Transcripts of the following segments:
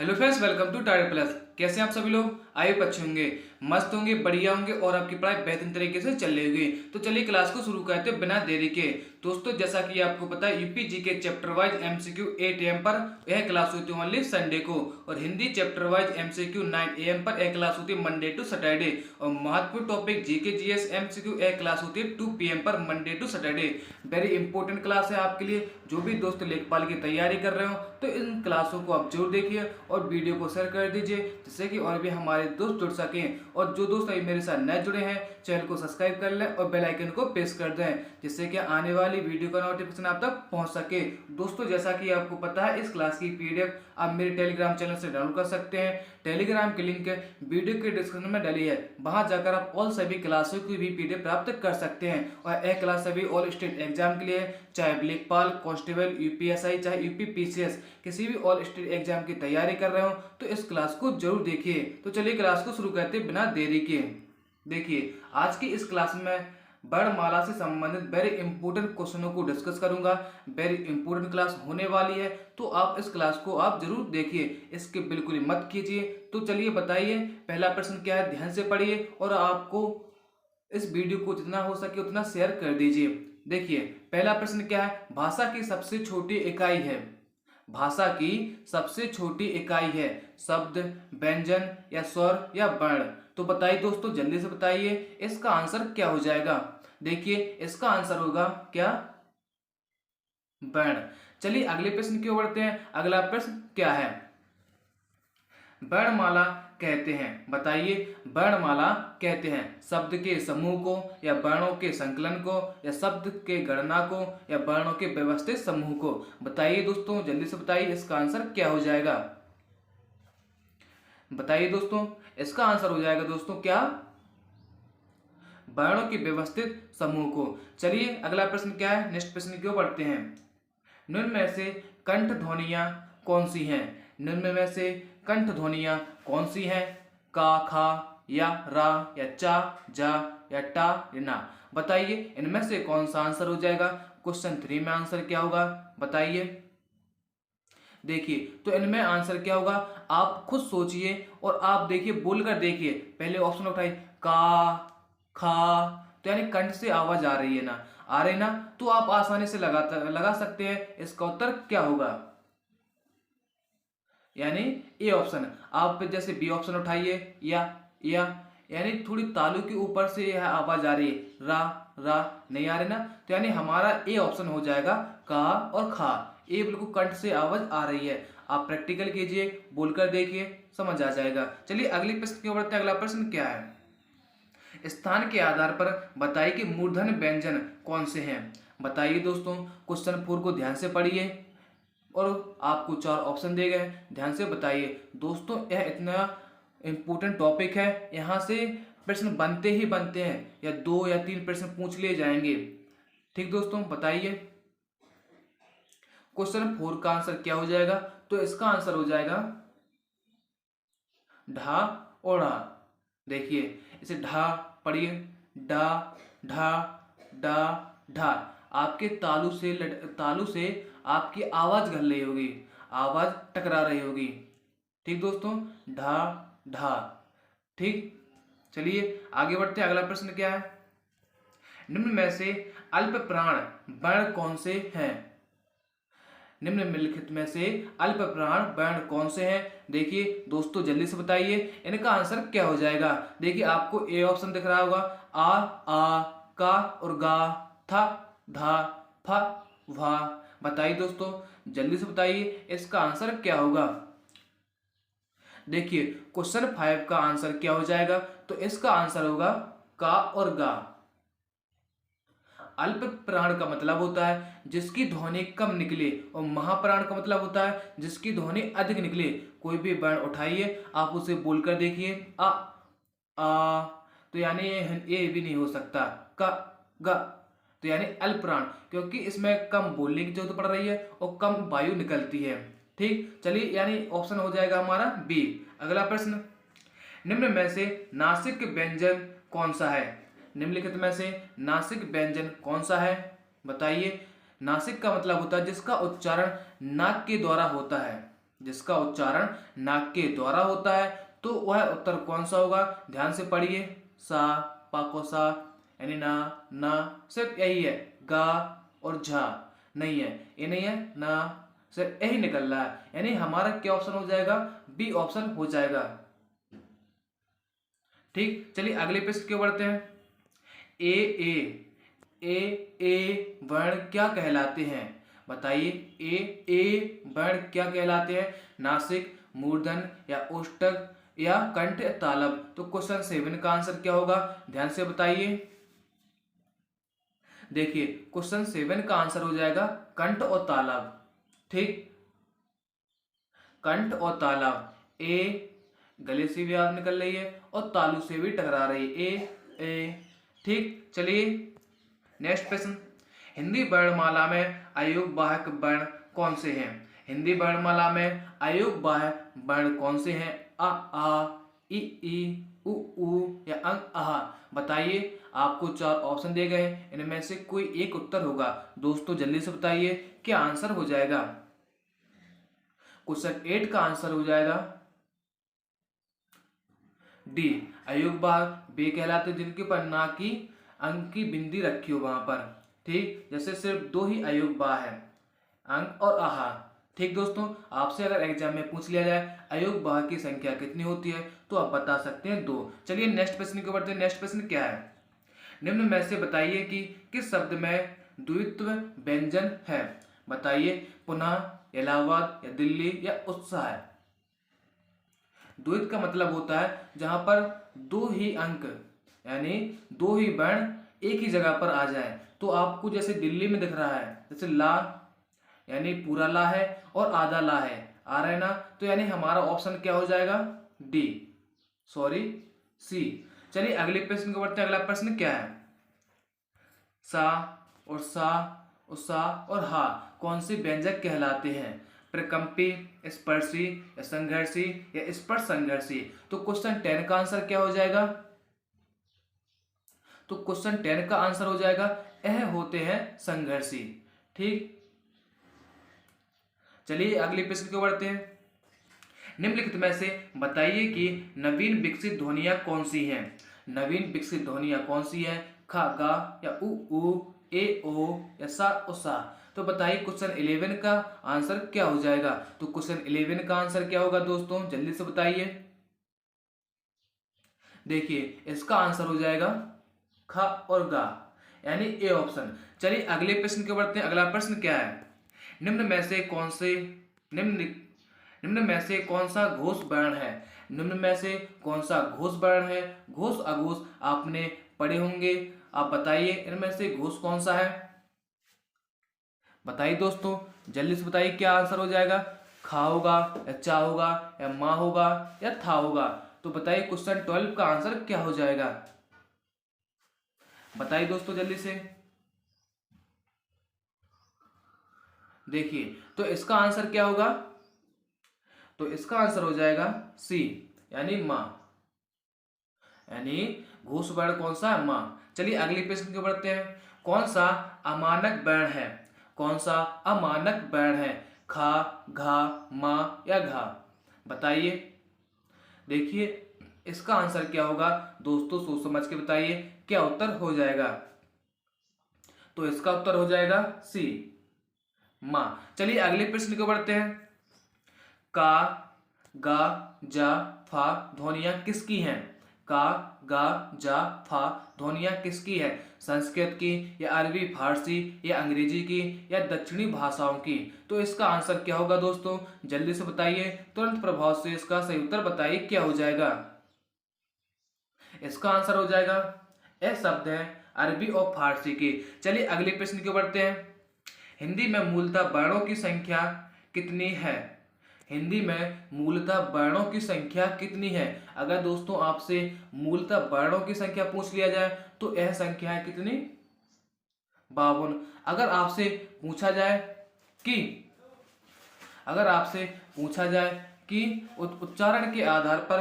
Hello friends, welcome to tyre plus. कैसे हैं आप सभी लोग? आए अच्छे होंगे, मस्त होंगे, बढ़िया होंगे और आपकी पढ़ाई बेहतरीन तरीके से चल रही होगी। तो चलिए क्लास को शुरू करते हैं बिना देरी के। दोस्तों, जैसा कि आपको पता है, UP GK chapter wise MCQ 8 AM पर यह क्लास होती है ओनली संडे को, और Hindi chapter wise MCQ 9 AM पर यह क्लास होती है मंडे टू सैटरडे, और महत्वपूर्ण टॉपिक जीके जीएस एमसीक्यू यह क्लास होती है 2 PM पर Monday to Saturday. Very important class है आपके लिए। जो भी दोस्त लेखपाल की तैयारी कर रहे हो तो इन क्लासों को आप जरूर देखिए और वीडियो को शेयर कर दीजिए, जिससे कि और भी हमारे दोस्त जुड़ सकें। और जो दोस्त अभी मेरे साथ नए जुड़े हैं, चैनल को सब्सक्राइब कर लें और बेल आइकन को प्रेस कर दें, जिससे कि आने वाली वीडियो का नोटिफिकेशन आप तक पहुंच सके। दोस्तों, जैसा कि आपको पता है, इस क्लास की पीडीएफ आप मेरे टेलीग्राम चैनल से डाउनलोड कर सकते हैं। टेलीग्राम की लिंक वीडियो के डिस्क्रिप्शन में डली है, वहां जाकर आप ऑल सभी क्लासों की भी पीडीएफ प्राप्त कर सकते हैं। और यह क्लास सभी ऑल स्टेट एग्जाम के लिए है, चाहे लेखपाल, कांस्टेबल, यूपीएसआई, चाहे यूपी पीसीएस, किसी भी ऑल स्टेट एग्जाम की तैयारी कर रहे हो तो इस क्लास को जरूर देखिए। तो चलिए क्लास को शुरू करते हैं बिना देरी के। देखिए, आज की इस क्लास में वर्णमाला से संबंधित वेरी इंपॉर्टेंट क्वेश्चनों को डिस्कस करूंगा। वेरी इंपॉर्टेंट क्लास होने वाली है, तो आप इस क्लास को आप जरूर देखिए, इसके बिल्कुल ही मत कीजिए। तो चलिए बताइए, पहला प्रश्न क्या है, ध्यान से पढ़िए और आपको इस वीडियो को जितना हो सके उतना शेयर कर दीजिए। देखिए, पहला प्रश्न क्या है, भाषा की सबसे छोटी इकाई है। भाषा की सबसे छोटी इकाई है शब्द, व्यंजन या स्वर या वर्ण। तो बताइए दोस्तों, जल्दी से बताइए, इसका आंसर क्या हो जाएगा। देखिए, इसका आंसर होगा क्या, वर्ण। चलिए अगले प्रश्न की ओर बढ़ते हैं। अगला प्रश्न क्या है, वर्णमाला कहते हैं। बताइए, वर्णमाला कहते हैं शब्द के समूह को या वर्णों के संकलन को या शब्द के गणना को या वर्णों के व्यवस्थित समूह को। बताइए दोस्तों, जल्दी से बताइए, इसका आंसर क्या हो जाएगा। बताइए दोस्तों, इसका आंसर हो जाएगा दोस्तों क्या, वर्णों के व्यवस्थित समूह को। चलिए अगला प्रश्न क्या है, नेक्स्ट प्रश्न की ओर बढ़ते हैं। निम्न में से कंठ ध्वनियां कौन सी हैं। निम्न में से कंठ ध्वनियां कौन सी हैं, का, खा या रा या चा, जा या टा या ना। बताइए, इनमें से कौन सा आंसर हो जाएगा। क्वेश्चन 3 में आंसर क्या होगा, बताइए। देखिए, तो इनमें आंसर क्या होगा, आप खुद सोचिए और आप देखिए, बोलकर देखिए। पहले ऑप्शन उठाइए, का, खा, तो यानी कंठ से आवाज आ रही है ना, आ रही ना, तो आप आसानी से लगा सकते हैं इसका उत्तर क्या होगा, यानी ए ऑप्शन। आप जैसे बी ऑप्शन उठाइए, या यानी थोड़ी तालू के ऊपर से यह आवाज आ रही है, रा रा नहीं आ रही ना, तो यानी हमारा ए ऑप्शन हो जाएगा, का और खा। ए बिल्कुल कंठ से आवाज आ रही है। आप प्रैक्टिकल कीजिए, बोलकर देखिए, समझ आ जाएगा। चलिए अगले प्रश्न की ओर बढ़ते हैं। अगला प्रश्न क्या है, स्थान के आधार पर बताइए कि मूर्धन्य व्यंजन कौन से हैं। बताइए दोस्तों, क्वेश्चन 4 को ध्यान से पढ़िए और आपको 4 ऑप्शन दिए गए, ध्यान से बताइए। दोस्तों, यह इतना इंपॉर्टेंट टॉपिक है, यहाँ से प्रश्न बनते ही बनते हैं, या 2 या 3 प्रश्न पूछ लिए जाएंगे। ठीक दोस्तों, बताइए क्वेश्चन 4 का आंसर क्या हो जाएगा। तो इसका आंसर हो जाएगा ढा ओढ़ा। देखिए, इसे ढा पढ़िए, डा ढा डा ढा। आपके तालू से आपकी आवाज घल रही होगी, आवाज टकरा रही होगी। ठीक दोस्तों, ढा ढा। ठीक, चलिए आगे बढ़ते हैं। अगला प्रश्न क्या है, निम्न में से अल्प प्राण वर्ण कौन से हैं। निम्नलिखित में से अल्प प्राण वर्ण कौन से हैं। देखिए दोस्तों, जल्दी से बताइए, इनका आंसर क्या हो जाएगा। देखिए, आपको ए ऑप्शन दिख रहा होगा, आ, का और गा, था, धा, फा, भा। बताइए दोस्तों, जल्दी से बताइए, इसका आंसर क्या होगा। देखिए, क्वेश्चन 5 का आंसर क्या हो जाएगा। तो इसका आंसर होगा का और गा। अल्प प्राण का मतलब होता है जिसकी ध्वनि कम निकले, और महाप्राण का मतलब होता है जिसकी ध्वनि अधिक निकले। कोई भी वर्ण उठाइए, आप उसे बोलकर देखिए, आ, तो यानी ये भी नहीं हो सकता, का, ग, तो यानी अल्प प्राण, क्योंकि इसमें कम बोलने की जरूरत पड़ रही है और कम वायु निकलती है। ठीक, चलिए, यानी ऑप्शन हो जाएगा हमारा बी। अगला प्रश्न, निम्न में से नासिक व्यंजन कौन सा है। निम्नलिखित में से नासिक व्यंजन कौन सा है। बताइए, नासिक का मतलब होता है जिसका उच्चारण नाक के द्वारा होता है। जिसका उच्चारण नाक के द्वारा होता है, तो वह उत्तर कौन सा होगा? ध्यान से पढ़िए। सा, पा को सा, यानी ना, ना सिर्फ यही है। गा और झा नहीं है, ये नहीं है ना, सिर्फ यही निकल रहा है, यानी हमारा क्या ऑप्शन हो जाएगा? बी ऑप्शन हो जाएगा। ठीक, चलिए अगले प्रश्न क्यों बढ़ते हैं। ए ए ए वर्ण क्या कहलाते हैं? बताइए, ए वर्ण क्या कहलाते हैं? नासिक, मूर्धन या ओष्ठक या कंठ या तालव? तो क्वेश्चन 7 का आंसर क्या होगा? ध्यान से बताइए। देखिए, क्वेश्चन 7 का आंसर हो जाएगा कंठ और तालव। ठीक, कंठ और तालव। ए गले से भी आवाज निकल रही है और तालु से भी टकरा रही है। ए। ठीक, चलिए नेक्स्ट प्रश्न। हिंदी वर्णमाला में अयोगवाहक वर्ण कौन से हैं? हिंदी वर्णमाला में अयोगवाहक वर्ण कौन से हैं? आ, ई, उ या आहा? बताइए, आपको 4 ऑप्शन दिए गए हैं, इनमें से कोई एक उत्तर होगा। दोस्तों जल्दी से बताइए क्या आंसर हो जाएगा। क्वेश्चन 8 का आंसर हो जाएगा डी, अयोगवाहक वे कहलाते जिनके ऊपर ना की अंक की बिंदी रखी हो वहां पर। ठीक, जैसे सिर्फ 2 ही अयोगवाह है, अंक और आहा। ठीक दोस्तों, आपसे अगर एग्जाम में पूछ लिया जाए अयोगवाह की संख्या कितनी होती है, तो आप बता सकते हैं 2। चलिए नेक्स्ट प्रश्न को बढ़ते हैं। नेक्स्ट प्रश्न क्या है? निम्न में से बताइए कि किस शब्द में द्वित्व व्यंजन है? बताइए, पुनः, इलाहाबाद या दिल्ली या उत्साह? द्वित्व का मतलब होता है जहां पर 2 ही अंक यानी 2 ही वर्ण एक ही जगह पर आ जाए। तो आपको जैसे दिल्ली में दिख रहा है, जैसे ला यानी पूरा ला है और आधा ला है, आ रहा है ना, तो यानी हमारा ऑप्शन क्या हो जाएगा? D, sorry C. चलिए अगले प्रश्न को बढ़ते हैं। अगला प्रश्न क्या है? सा और सा, उसा और हा कौन से व्यंजक कहलाते हैं? प्रकंपी, स्पर्शी या संघर्षी या स्पर्श संघर्षी? तो क्वेश्चन 10 का आंसर क्या हो जाएगा? तो क्वेश्चन 10 का आंसर हो जाएगा यह होते हैं संघर्षी। ठीक, चलिए अगले प्रश्न को बढ़ते हैं। निम्नलिखित में से बताइए कि नवीन विकसित ध्वनियां कौन सी हैं? नवीन विकसित ध्वनियां कौन सी हैं? खा, गा या उ, ए, ओ या सा, उसा? तो बताइए क्वेश्चन 11 का आंसर क्या हो जाएगा? तो क्वेश्चन 11 का आंसर क्या होगा दोस्तों? जल्दी से बताइए। देखिए, इसका आंसर हो जाएगा खा और गा, यानी ए ऑप्शन। चलिए अगले प्रश्न के बढ़ते हैं। अगला प्रश्न क्या है? निम्न में से कौन सा घोष वर्ण है? निम्न में से कौन सा घोष वर्ण है? घोष अघोष आपने पढ़े होंगे, आप बताइए इनमें से घोष कौन सा है? बताइए दोस्तों, जल्दी से बताइए क्या आंसर हो जाएगा? खा होगा या चा होगा या माँ होगा या था होगा? तो बताइए क्वेश्चन 12 का आंसर क्या हो जाएगा? बताइए दोस्तों जल्दी से। देखिए, तो इसका आंसर क्या होगा? तो इसका आंसर हो जाएगा सी, यानी माँ, यानी घोष वर्ण कौन सा है? माँ। चलिए अगले प्रश्न को बढ़ते हैं। कौन सा अमानक वर्ण है? कौन सा अमानक वर्ण है? खा, घा, मा या घा? बताइए। देखिए, इसका आंसर क्या होगा दोस्तों? सोच समझ के बताइए क्या उत्तर हो जाएगा। तो इसका उत्तर हो जाएगा सी, माँ। चलिए अगले प्रश्न को बढ़ते हैं। का, गा, जा, फा ध्वनियां किसकी हैं? का, गा, जा, फा ध्वनियां किसकी है? संस्कृत की या अरबी फारसी या अंग्रेजी की या दक्षिणी भाषाओं की? तो इसका आंसर क्या होगा दोस्तों? जल्दी से बताइए, तुरंत प्रभाव से इसका सही उत्तर बताइए क्या हो जाएगा। इसका आंसर हो जाएगा यह शब्द है अरबी और फारसी की। चलिए अगले प्रश्न की बढ़ते हैं। हिंदी में मूलतः वर्णों की संख्या कितनी है? हिंदी में मूलतः वर्णों की संख्या कितनी है? अगर दोस्तों आपसे मूलतः वर्णों की संख्या पूछ लिया जाए तो यह संख्या है कितनी? 52। अगर आपसे पूछा जाए कि उच्चारण के आधार पर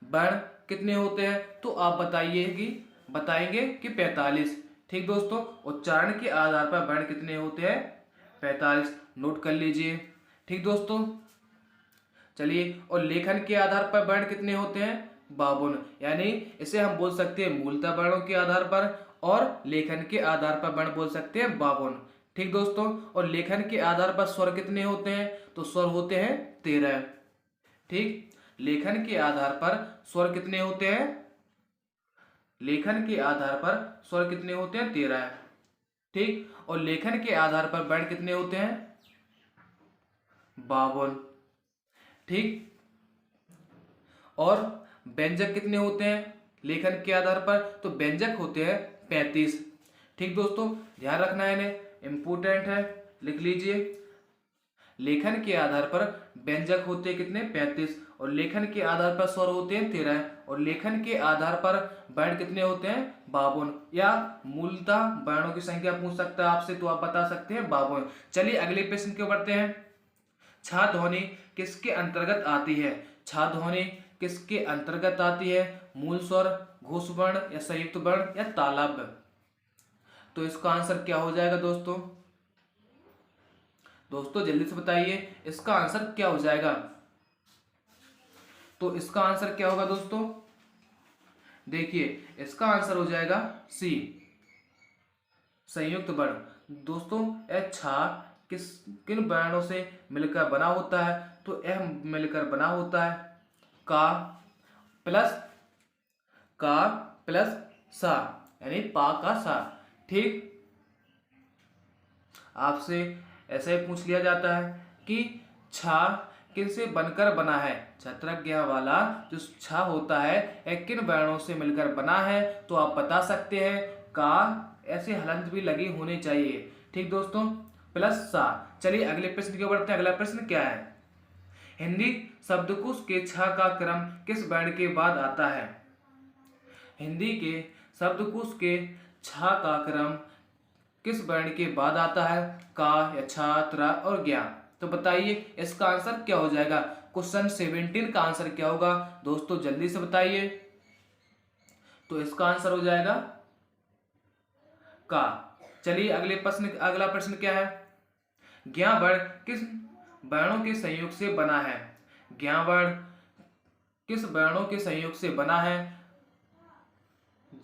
वर्ण कितने होते हैं, तो आप बताएंगे कि 45। ठीक दोस्तों, उच्चारण के आधार पर वर्ण कितने होते हैं? 45। नोट कर लीजिए। ठीक दोस्तों, चलिए, और लेखन के आधार पर वर्ण कितने होते हैं? 52। यानी इसे हम बोल सकते हैं मूलतः वर्णों के आधार पर, और लेखन के आधार पर वर्ण बोल सकते हैं 52। ठीक दोस्तों, और लेखन के आधार पर स्वर कितने होते हैं? तो स्वर होते हैं 13। ठीक, लेखन के आधार पर स्वर कितने होते हैं? लेखन के आधार पर स्वर कितने होते हैं? 13। ठीक, और लेखन के आधार पर वर्ण कितने होते हैं? 52। ठीक, और व्यंजक कितने होते हैं लेखन के आधार पर? तो व्यंजक होते हैं 35। ठीक दोस्तों, ध्यान रखना है, इन्हें इंपोर्टेंट है, लिख लीजिए। लेखन के आधार पर व्यंजक होते हैं कितने? 35, और लेखन के आधार पर स्वर होते हैं 13, और लेखन के आधार पर वर्ण कितने होते हैं? 52, या मूलतः वर्णों की संख्या पूछ सकता है आपसे तो आप बता सकते हैं 52। चलिए अगले प्रश्न की ओर बढ़ते हैं। छा ध्वनि किसके अंतर्गत आती है? छा ध्वनि किसके अंतर्गत आती है? मूल स्वर, घोष वर्ण, या संयुक्त वर्ण, या तालव्य? तो इसका आंसर क्या हो जाएगा दोस्तों? दोस्तों जल्दी से बताइए, इसका आंसर क्या हो जाएगा? तो इसका आंसर क्या होगा दोस्तों? देखिए, इसका आंसर हो जाएगा सी, संयुक्त वर्ण। दोस्तों यह छा किन वर्णों से मिलकर बना होता है? तो यह मिलकर बना होता है का प्लस सा, यानी पा का सा। ठीक, आपसे ऐसा ही पूछ लिया जाता है कि छा किनसे बनकर बना है? छत्रज्ञ वाला जो छा होता है यह किन वर्णों से मिलकर बना है? तो आप बता सकते हैं का, ऐसे हलंत भी लगी होनी चाहिए। ठीक दोस्तों, प्लस सा। चलिए अगले प्रश्न की ओर बढ़ते हैं। अगला प्रश्न क्या है? हिंदी शब्दकोश के छा का क्रम किस वर्ण के बाद आता है? हिंदी के शब्दकोश के छा का क्रम किस वर्ण के बाद आता है? का, या छा, त्रा और ज्ञा? तो बताइए इसका आंसर क्या हो जाएगा? क्वेश्चन 17 का आंसर क्या होगा दोस्तों? जल्दी से बताइए। तो इसका आंसर हो जाएगा का। चलिए अगला प्रश्न क्या है? ज्ञा वर्ण किस वर्णों के संयोग से बना है? ज्ञा वर्ण किस वर्णों के संयोग से बना है?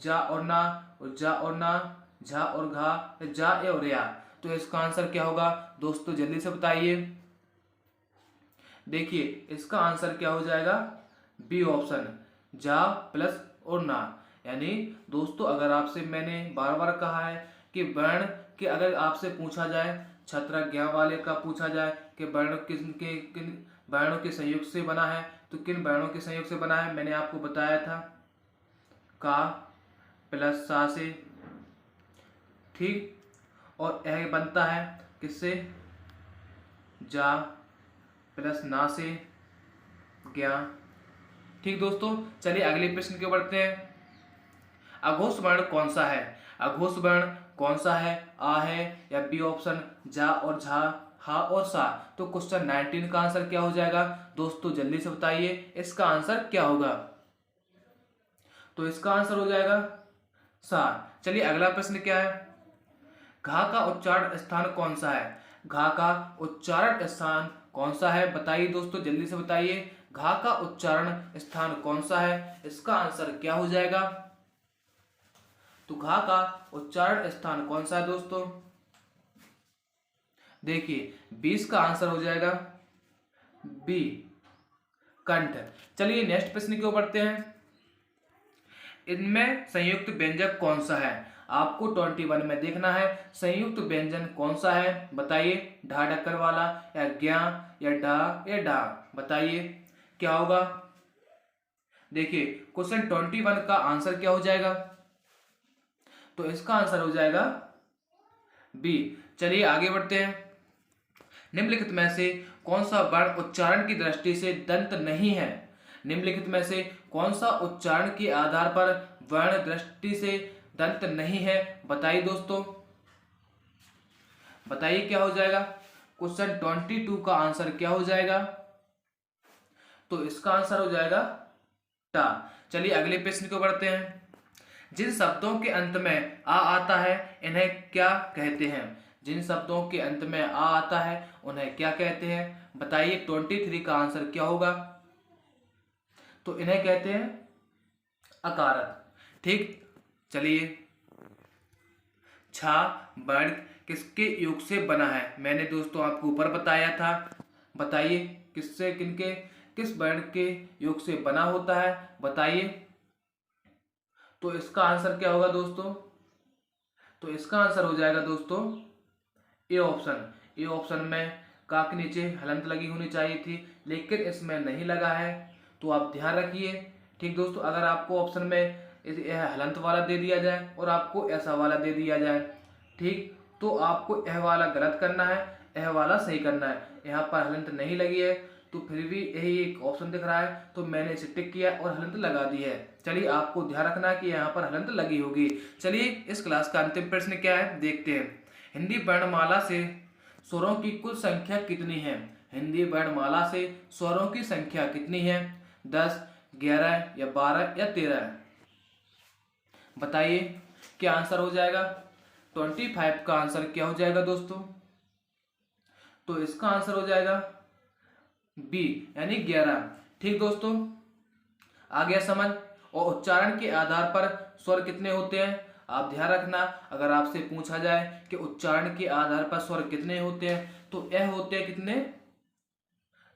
जा और ना, और जा और ना, झा और घा, जा और या? तो इसका आंसर क्या होगा दोस्तों? जल्दी से बताइए। देखिए इसका आंसर क्या हो जाएगा? बी ऑप्शन, जा प्लस और ना। यानी दोस्तों अगर आपसे मैंने बार बार कहा है कि वर्ण के अगर आपसे पूछा जाए, छत्रज्ञ वाले का पूछा जाए कि वर्ण किन वर्णों के संयोग से बना है, तो किन वर्णों के संयोग से बना है? मैंने आपको बताया था का प्लस सा से। ठीक, और यह बनता है किससे? जा प्लस ना से ज्ञा। ठीक दोस्तों, चलिए अगले प्रश्न की ओर बढ़ते हैं। अघोष वर्ण कौन सा है? अघोष वर्ण कौन सा है? आ है, या बी ऑप्शन जा और झा, हा और सा? तो क्वेश्चन 19 का आंसर क्या हो जाएगा दोस्तों? जल्दी से बताइए इसका आंसर क्या होगा? तो इसका आंसर हो जाएगा सा। चलिए अगला प्रश्न क्या है? घा का उच्चारण स्थान कौन सा है? घा का उच्चारण स्थान कौन सा है? बताइए दोस्तों, जल्दी से बताइए। घा का उच्चारण स्थान कौन सा है? इसका आंसर क्या हो जाएगा? तो घा का उच्चारण स्थान कौन सा है दोस्तों? देखिए 20 का आंसर हो जाएगा बी, कंठ। चलिए नेक्स्ट प्रश्न की ओर बढ़ते हैं। इनमें संयुक्त व्यंजक कौन सा है? आपको 21 में देखना है संयुक्त व्यंजन कौन सा है। बताइए, ढा ढक्कर वाला, या ज्ञा, या डा, या डा? बताइए क्या होगा? देखिए क्वेश्चन 21 का आंसर क्या हो जाएगा? तो इसका आंसर हो जाएगा बी। चलिए आगे बढ़ते हैं। निम्नलिखित में से कौन सा वर्ण उच्चारण की दृष्टि से दंत नहीं है? निम्नलिखित में से कौन सा उच्चारण के आधार पर वर्ण दृष्टि से दंत नहीं है? बताइए दोस्तों, बताइए क्या हो जाएगा? क्वेश्चन 22 का आंसर क्या हो जाएगा? तो इसका आंसर हो जाएगा टा। चलिए अगले प्रश्न को बढ़ते हैं। जिन शब्दों के अंत में आ आता है इन्हें क्या कहते हैं? जिन शब्दों के अंत में आ आता है उन्हें क्या कहते हैं? बताइए 23 का आंसर क्या होगा? तो इन्हें कहते हैं अकारक। ठीक, चलिए, छा वर्ण किसके योग से बना है? मैंने दोस्तों आपको ऊपर बताया था। बताइए किससे, किनके, किस वर्ण के योग से बना होता है? बताइए। तो इसका आंसर क्या होगा दोस्तों? तो इसका आंसर हो जाएगा दोस्तों ए ऑप्शन। ए ऑप्शन में का के नीचे हलंत लगी होनी चाहिए थी, लेकिन इसमें नहीं लगा है, तो आप ध्यान रखिए। ठीक दोस्तों, अगर आपको ऑप्शन में यह हलंत वाला दे दिया जाए और आपको ऐसा वाला दे दिया जाए, ठीक, तो आपको यह वाला गलत करना है, यह वाला सही करना है। यहाँ पर हलंत नहीं लगी है, तो फिर भी यही एक ऑप्शन दिख रहा है, तो मैंने इसे टिक किया और हलंत लगा दी है। चलिए, आपको ध्यान रखना है कि यहाँ पर हलंत लगी होगी। चलिए, इस क्लास का अंतिम प्रश्न क्या है देखते हैं। हिंदी वर्णमाला से स्वरों की कुल संख्या कितनी है? हिंदी वर्णमाला से स्वरों की संख्या कितनी है? 10, 11 या 12 या 13? बताइए क्या आंसर हो जाएगा? 25 का आंसर क्या हो जाएगा दोस्तों? तो इसका आंसर हो जाएगा बी, यानी 11। ठीक दोस्तों, आ गया समझ? और उच्चारण के आधार पर स्वर कितने होते हैं? आप ध्यान रखना, अगर आपसे पूछा जाए कि उच्चारण के आधार पर स्वर कितने होते हैं, तो यह होते हैं कितने?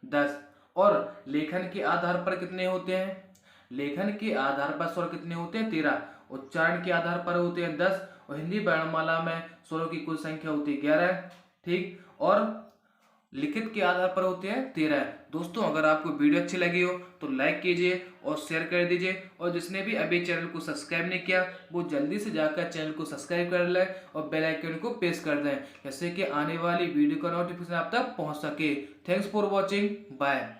10। और लेखन के आधार पर कितने होते हैं? लेखन के आधार पर स्वर कितने होते हैं? 13। उच्चारण के आधार पर होते हैं 10, और हिंदी वर्णमाला में स्वरों की कुल संख्या होती है 11। ठीक, और लिखित के आधार पर होते हैं 13। दोस्तों, अगर आपको वीडियो अच्छी लगी हो तो लाइक कीजिए और शेयर कर दीजिए, और जिसने भी अभी चैनल को सब्सक्राइब नहीं किया वो जल्दी से जाकर चैनल को सब्सक्राइब कर लें और बेल आइकन को प्रेस कर दें, जिससे कि आने वाली वीडियो का नोटिफिकेशन आप तक पहुंच सके। Thanks for watching, bye.